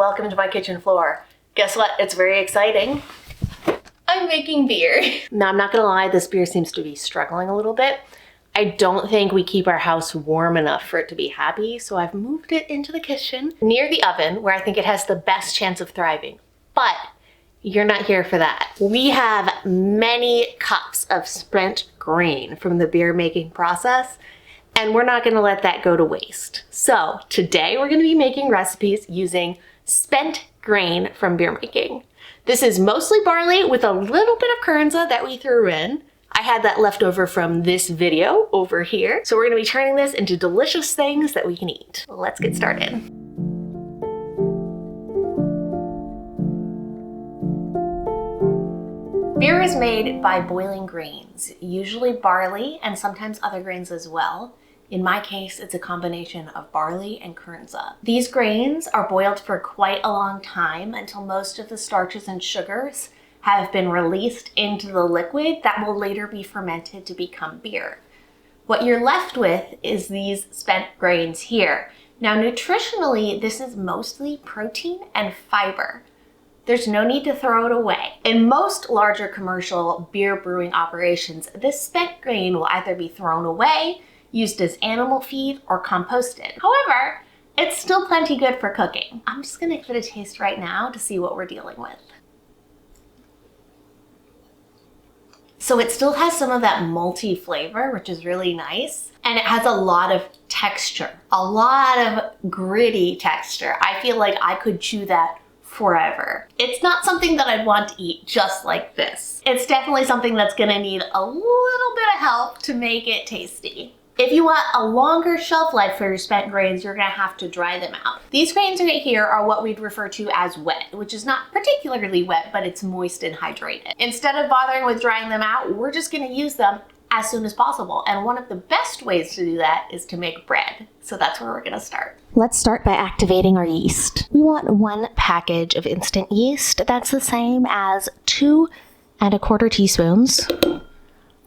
welcome to my kitchen floor. Guess what? It's very exciting. I'm making beer. Now, I'm not gonna lie, this beer seems to be struggling a little bit. I don't think we keep our house warm enough for it to be happy, so I've moved it into the kitchen near the oven where I think it has the best chance of thriving. But you're not here for that. We have many cups of spent grain from the beer making process, and we're not gonna let that go to waste. So today we're gonna be making recipes using spent grain from beer making. This is mostly barley with a little bit of kernza that we threw in. I had that left over from this video over here. So we're gonna be turning this into delicious things that we can eat. Let's get started. Beer is made by boiling grains, usually barley and sometimes other grains as well. In my case, it's a combination of barley and kernza. These grains are boiled for quite a long time until most of the starches and sugars have been released into the liquid that will later be fermented to become beer. What you're left with is these spent grains here. Now, nutritionally, this is mostly protein and fiber. There's no need to throw it away. In most larger commercial beer brewing operations, this spent grain will either be thrown away, used as animal feed, or composted. However, it's still plenty good for cooking. I'm just gonna give it a taste right now to see what we're dealing with. So it still has some of that malty flavor, which is really nice. And it has a lot of texture, a lot of gritty texture. I feel like I could chew that forever. It's not something that I'd want to eat just like this. It's definitely something that's gonna need a little bit of help to make it tasty. If you want a longer shelf life for your spent grains, you're gonna have to dry them out. These grains right here are what we'd refer to as wet, which is not particularly wet, but it's moist and hydrated. Instead of bothering with drying them out, we're just gonna use them as soon as possible. And one of the best ways to do that is to make bread. So that's where we're gonna start. Let's start by activating our yeast. We want 1 package of instant yeast. That's the same as 2 1/4 teaspoons.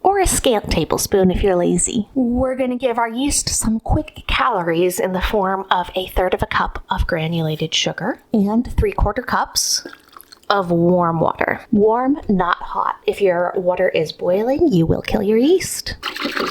Or a scant tablespoon if you're lazy. We're gonna give our yeast some quick calories in the form of 1/3 cup of granulated sugar and 3/4 cups of warm water. Warm, not hot. If your water is boiling, you will kill your yeast.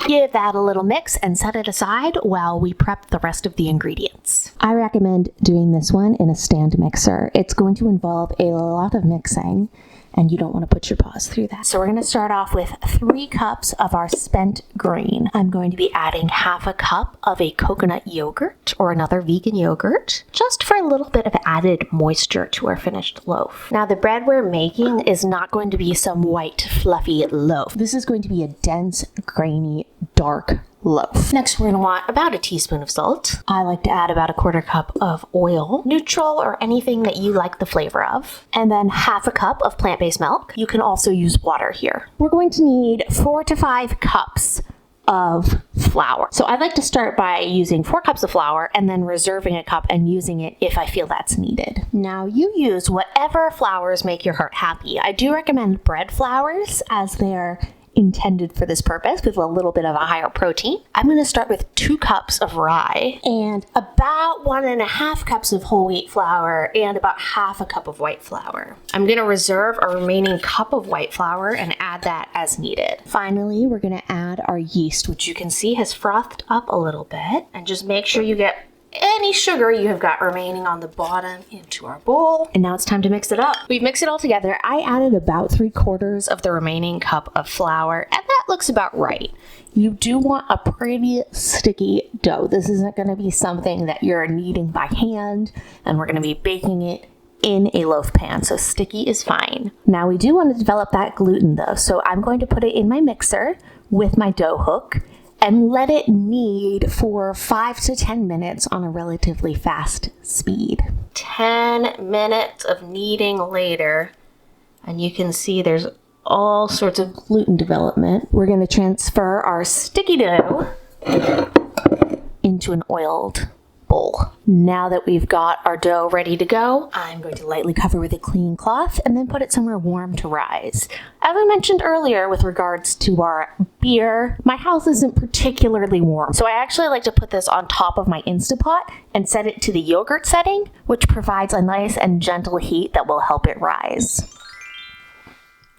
Give that a little mix and set it aside while we prep the rest of the ingredients. I recommend doing this one in a stand mixer. It's going to involve a lot of mixing, and you don't want to put your paws through that. So we're going to start off with 3 cups of our spent grain. I'm going to be adding 1/2 cup of a coconut yogurt or another vegan yogurt, just for a little bit of added moisture to our finished loaf. Now, the bread we're making is not going to be some white, fluffy loaf. This is going to be a dense, grainy, dark loaf. Next, we're going to want about 1 teaspoon of salt. I like to add about 1/4 cup of oil, neutral or anything that you like the flavor of. And then 1/2 cup of plant-based milk. You can also use water here. We're going to need 4 to 5 cups of flour. So I like to start by using 4 cups of flour and then reserving a cup and using it if I feel that's needed. Now, you use whatever flours make your heart happy. I do recommend bread flours as they're intended for this purpose with a little bit of a higher protein. I'm going to start with 2 cups of rye and about 1.5 cups of whole wheat flour and about 1/2 cup of white flour. I'm going to reserve a remaining cup of white flour and add that as needed. Finally, we're going to add our yeast, which you can see has frothed up a little bit, and just make sure you get any sugar you have got remaining on the bottom into our bowl. And now it's time to mix it up. We've mixed it all together. I added about 3/4 of the remaining cup of flour, and that looks about right. You do want a pretty sticky dough. This isn't going to be something that you're kneading by hand, and we're going to be baking it in a loaf pan, so sticky is fine. Now, we do want to develop that gluten though, so I'm going to put it in my mixer with my dough hook and let it knead for 5 to 10 minutes on a relatively fast speed. 10 minutes of kneading later, and you can see there's all sorts of gluten development. We're going to transfer our sticky dough into an oiled bowl. bowl. Now that we've got our dough ready to go, I'm going to lightly cover with a clean cloth and then put it somewhere warm to rise. As I mentioned earlier with regards to our beer, my house isn't particularly warm, so I actually like to put this on top of my Instapot and set it to the yogurt setting, which provides a nice and gentle heat that will help it rise.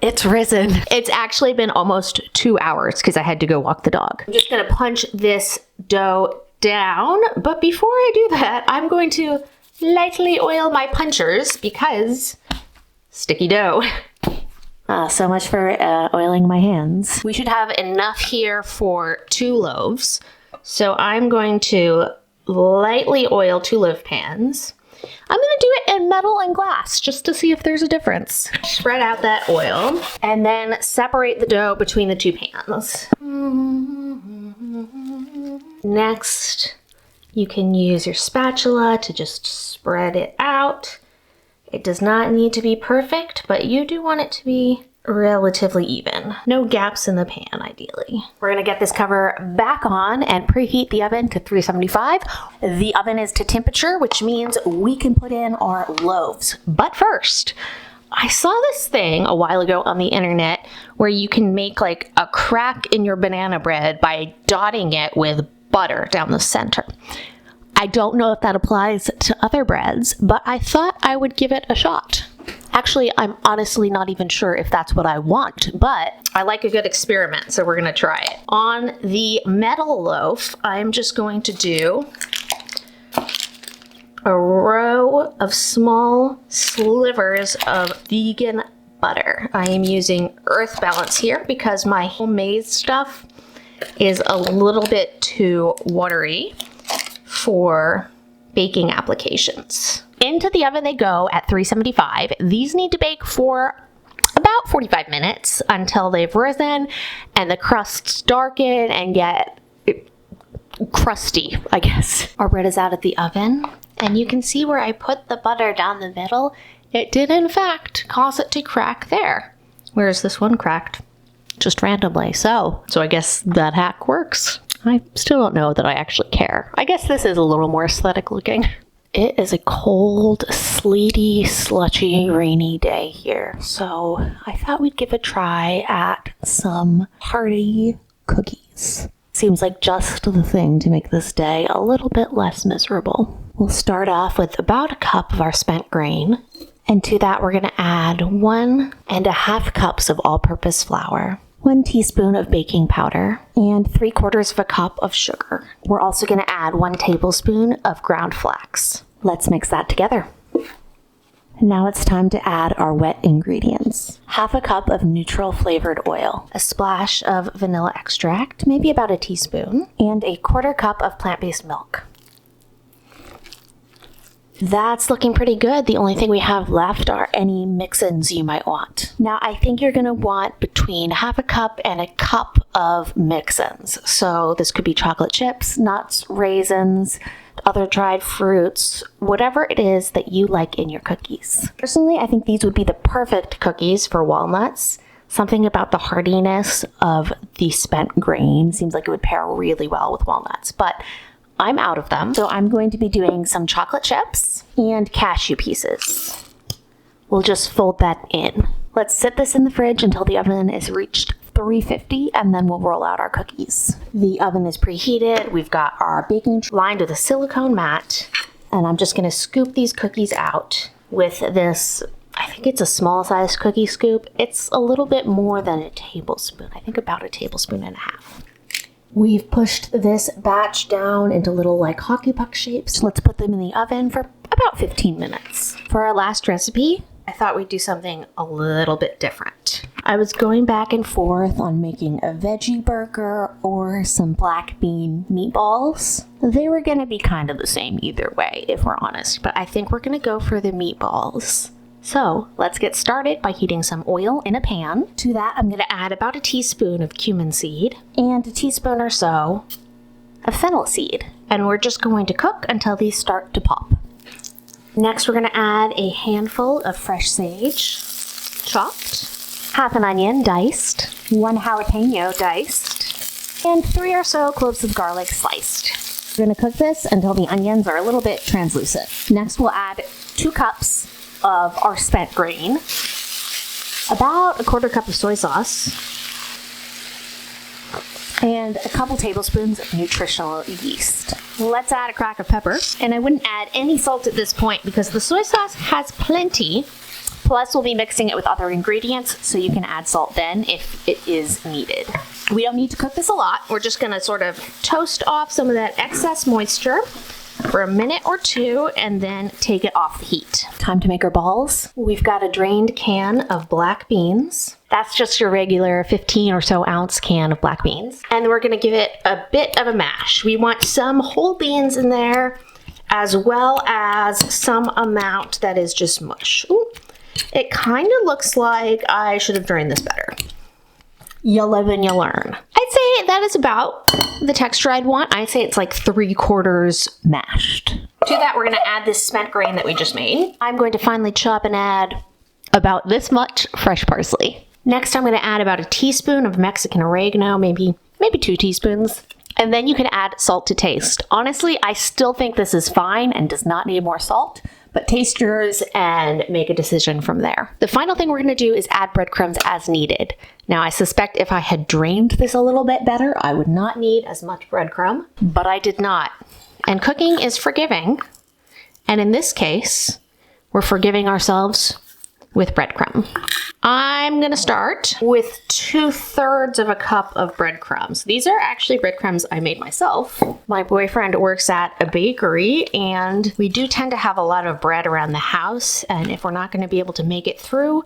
It's risen. It's actually been almost 2 hours because I had to go walk the dog. I'm just gonna punch this dough down, but before I do that, I'm going to lightly oil my punchers because sticky dough. So much for oiling my hands. We should have enough here for 2 loaves. So I'm going to lightly oil 2 loaf pans. I'm gonna do it in metal and glass just to see if there's a difference. Spread out that oil and then separate the dough between the 2 pans. Next, you can use your spatula to just spread it out. It does not need to be perfect, but you do want it to be relatively even. No gaps in the pan, ideally. We're gonna get this cover back on and preheat the oven to 375. The oven is to temperature, which means we can put in our loaves. But first, I saw this thing a while ago on the internet where you can make like a crack in your banana bread by dotting it with butter down the center. I don't know if that applies to other breads, but I thought I would give it a shot. Actually, I'm honestly not even sure if that's what I want, but I like a good experiment, so we're gonna try it. On the metal loaf, I'm just going to do a row of small slivers of vegan butter. I am using Earth Balance here because my homemade stuff is a little bit too watery for baking applications. Into the oven they go at 375. These need to bake for about 45 minutes until they've risen and the crusts darken and get crusty, I guess. Our bread is out of the oven, and you can see where I put the butter down the middle. It did, in fact, cause it to crack there, whereas this one cracked just randomly. So I guess that hack works. I still don't know that I actually care. I guess this is a little more aesthetic looking. It is a cold, sleety, sludgy, rainy day here, so I thought we'd give a try at some hearty cookies. Seems like just the thing to make this day a little bit less miserable. We'll start off with about a cup of our spent grain, and to that we're going to add 1.5 cups of all-purpose flour, 1 teaspoon of baking powder, and 3/4 of a cup of sugar. We're also going to add 1 tablespoon of ground flax. Let's mix that together. Now it's time to add our wet ingredients. 1/2 cup of neutral flavored oil, a splash of vanilla extract, maybe about a teaspoon, and 1/4 cup of plant-based milk. That's looking pretty good. The only thing we have left are any mix-ins you might want. Now, I think you're gonna want between 1/2 cup and a cup of mix-ins. So this could be chocolate chips, nuts, raisins, other dried fruits, whatever it is that you like in your cookies. Personally, I think these would be the perfect cookies for walnuts. Something about the hardiness of the spent grain seems like it would pair really well with walnuts, but I'm out of them, so I'm going to be doing some chocolate chips and cashew pieces. We'll just fold that in. Let's sit this in the fridge until the oven is reached 350, and then we'll roll out our cookies. The oven is preheated. We've got our baking tray lined with a silicone mat, and I'm just gonna scoop these cookies out with this, I think it's a small size cookie scoop. It's a little bit more than a tablespoon. I think about 1.5 tablespoons. We've pushed this batch down into little like hockey puck shapes. Let's put them in the oven for about 15 minutes. For our last recipe, I thought we'd do something a little bit different. I was going back and forth on making a veggie burger or some black bean meatballs. They were gonna be kind of the same either way, if we're honest, but I think we're gonna go for the meatballs. So let's get started by heating some oil in a pan. To that, I'm gonna add about a teaspoon of cumin seed and a teaspoon or so of fennel seed. And we're just going to cook until these start to pop. Next, we're gonna add a handful of fresh sage, chopped, 1/2 onion diced, 1 jalapeno diced, and 3 or so cloves of garlic sliced. We're gonna cook this until the onions are a little bit translucent. Next, we'll add 2 cups of our spent grain, about 1/4 cup of soy sauce, and a couple tablespoons of nutritional yeast. Let's add a crack of pepper, and I wouldn't add any salt at this point because the soy sauce has plenty. Plus, we'll be mixing it with other ingredients, so you can add salt then if it is needed. We don't need to cook this a lot. We're just gonna sort of toast off some of that excess moisture for a minute or 2 and then take it off the heat. Time to make our balls. We've got a drained can of black beans. That's just your regular 15 or so ounce can of black beans. And we're gonna give it a bit of a mash. We want some whole beans in there as well as some amount that is just mush. Ooh, it kind of looks like I should have drained this better. You live and you learn. I'd say that is about the texture I'd want. I'd say it's like 3/4 mashed. To that, we're gonna add this spent grain that we just made. I'm going to finely chop and add about this much fresh parsley. Next, I'm gonna add about 1 teaspoon of Mexican oregano, maybe 2 teaspoons. And then you can add salt to taste. Honestly, I still think this is fine and does not need more salt, but taste yours and make a decision from there. The final thing we're gonna do is add breadcrumbs as needed. Now, I suspect if I had drained this a little bit better, I would not need as much breadcrumb, but I did not. And cooking is forgiving. And in this case, we're forgiving ourselves with breadcrumb. I'm gonna start with 2/3 of a cup of breadcrumbs. These are actually breadcrumbs I made myself. My boyfriend works at a bakery and we do tend to have a lot of bread around the house. And if we're not gonna be able to make it through,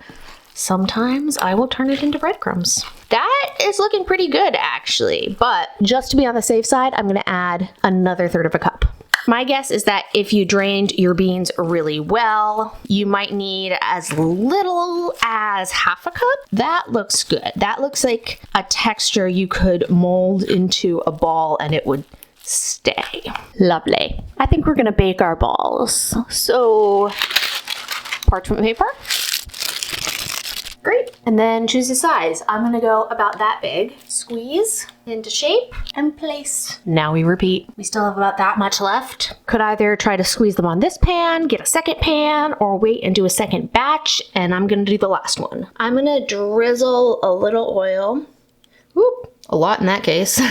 sometimes I will turn it into breadcrumbs. That is looking pretty good actually, but just to be on the safe side, I'm gonna add another 1/3 of a cup. My guess is that if you drained your beans really well, you might need as little as 1/2 cup. That looks good. That looks like a texture you could mold into a ball and it would stay. Lovely. I think we're gonna bake our balls. So, parchment paper. Great. And then choose a size. I'm gonna go about that big. Squeeze into shape and place. Now we repeat. We still have about that much left. Could either try to squeeze them on this pan, get a second pan, or wait and do a second batch, and I'm gonna do the last one. I'm gonna drizzle a little oil. Whoop, a lot in that case.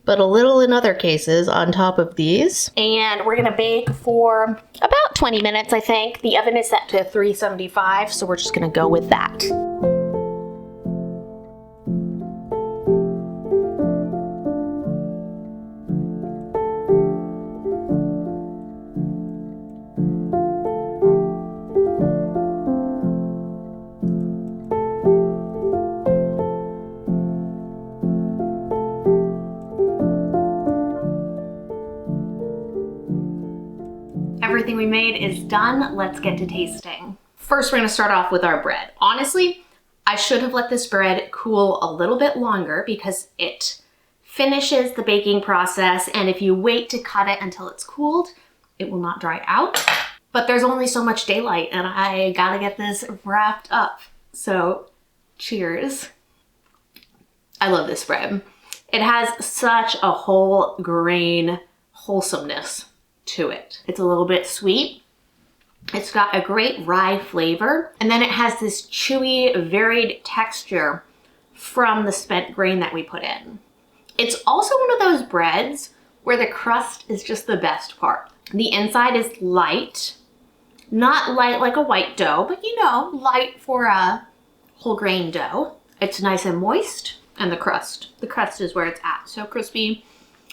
But a little in other cases on top of these. And we're gonna bake for about 20 minutes, I think. The oven is set to 375, so we're just gonna go with that. Everything we made is done. Let's get to tasting. First, we're gonna start off with our bread. Honestly, I should have let this bread cool a little bit longer because it finishes the baking process, and if you wait to cut it until it's cooled, it will not dry out. But there's only so much daylight and I gotta get this wrapped up. So, cheers. I love this bread. It has such a whole grain wholesomeness to it. It's a little bit sweet. It's got a great rye flavor, and then it has this chewy, varied texture from the spent grain that we put in. It's also one of those breads where the crust is just the best part. The inside is light, not light like a white dough, but you know, light for a whole grain dough. It's nice and moist, and the crust is where it's at. So crispy,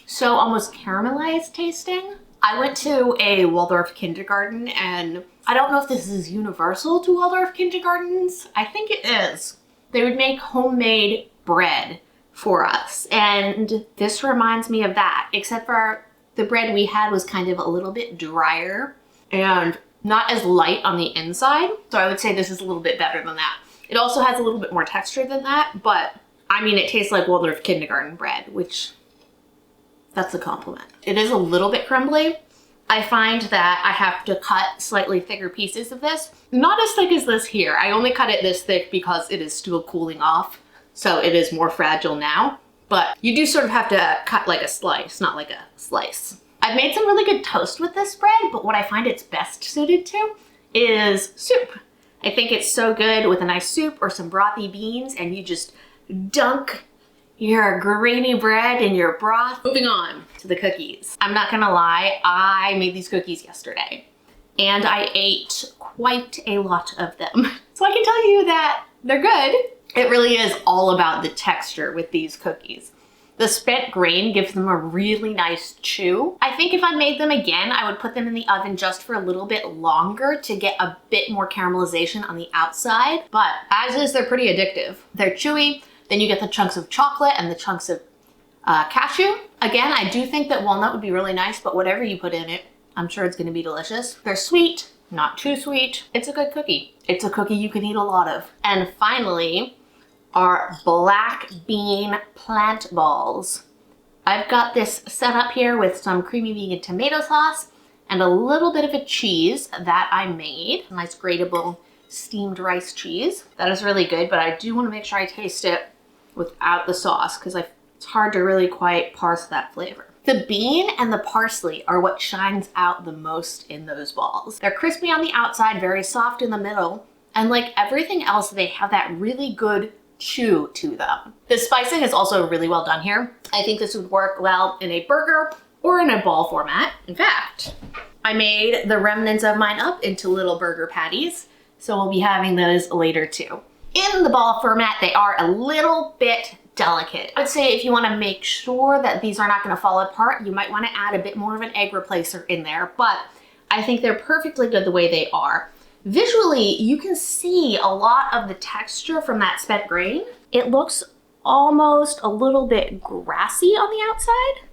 so almost caramelized tasting. I went to a Waldorf kindergarten, and I don't know if this is universal to Waldorf kindergartens. I think it is. They would make homemade bread for us, and this reminds me of that, except for the bread we had was kind of a little bit drier and not as light on the inside. So I would say this is a little bit better than that. It also has a little bit more texture than that, but I mean, it tastes like Waldorf kindergarten bread, which that's a compliment. It is a little bit crumbly. I find that I have to cut slightly thicker pieces of this. Not as thick as this here. I only cut it this thick because it is still cooling off, so it is more fragile now. But you do sort of have to cut like a slice, not like a slice. I've made some really good toast with this bread, but what I find it's best suited to is soup. I think it's so good with a nice soup or some brothy beans, and you just dunk your grainy bread in your broth. Moving on to the cookies. I'm not gonna lie, I made these cookies yesterday and I ate quite a lot of them. So I can tell you that they're good. It really is all about the texture with these cookies. The spent grain gives them a really nice chew. I think if I made them again, I would put them in the oven just for a little bit longer to get a bit more caramelization on the outside. But as is, they're pretty addictive. They're chewy. Then you get the chunks of chocolate and the chunks of cashew. Again, I do think that walnut would be really nice, but whatever you put in it, I'm sure it's gonna be delicious. They're sweet, not too sweet. It's a good cookie. It's a cookie you can eat a lot of. And finally, our black bean plant balls. I've got this set up here with some creamy vegan tomato sauce and a little bit of a cheese that I made. A nice grateable steamed rice cheese. That is really good, but I do want to make sure I taste it without the sauce because it's hard to really quite parse that flavor. The bean and the parsley are what shines out the most in those balls. They're crispy on the outside, very soft in the middle, and like everything else, they have that really good chew to them. The spicing is also really well done here. I think this would work well in a burger or in a ball format. In fact, I made the remnants of mine up into little burger patties, so we'll be having those later too. In the ball format, they are a little bit delicate. I would say if you want to make sure that these are not going to fall apart, you might want to add a bit more of an egg replacer in there, but I think they're perfectly good the way they are. Visually, you can see a lot of the texture from that spent grain. It looks almost a little bit grassy on the outside.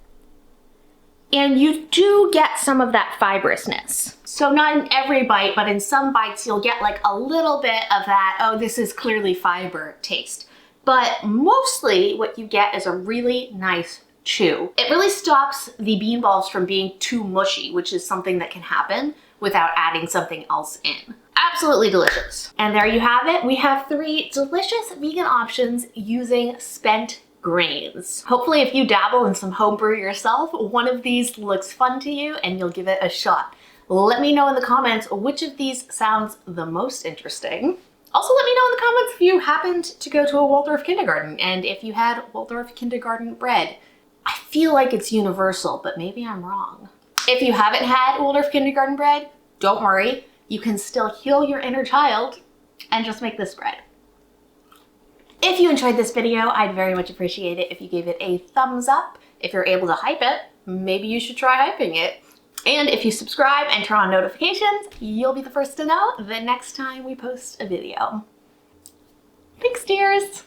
And you do get some of that fibrousness. So not in every bite, but in some bites, you'll get like a little bit of that, oh, this is clearly fiber taste. But mostly what you get is a really nice chew. It really stops the bean balls from being too mushy, which is something that can happen without adding something else in. Absolutely delicious. And there you have it. We have 3 delicious vegan options using spent grains. Hopefully if you dabble in some homebrew yourself, one of these looks fun to you and you'll give it a shot. Let me know in the comments which of these sounds the most interesting. Also let me know in the comments if you happened to go to a Waldorf kindergarten and if you had Waldorf kindergarten bread. I feel like it's universal, but maybe I'm wrong. If you haven't had Waldorf kindergarten bread, don't worry. You can still heal your inner child and just make this bread. If you enjoyed this video, I'd very much appreciate it if you gave it a thumbs up. If you're able to hype it, maybe you should try hyping it. And if you subscribe and turn on notifications, you'll be the first to know the next time we post a video. Thanks, dears.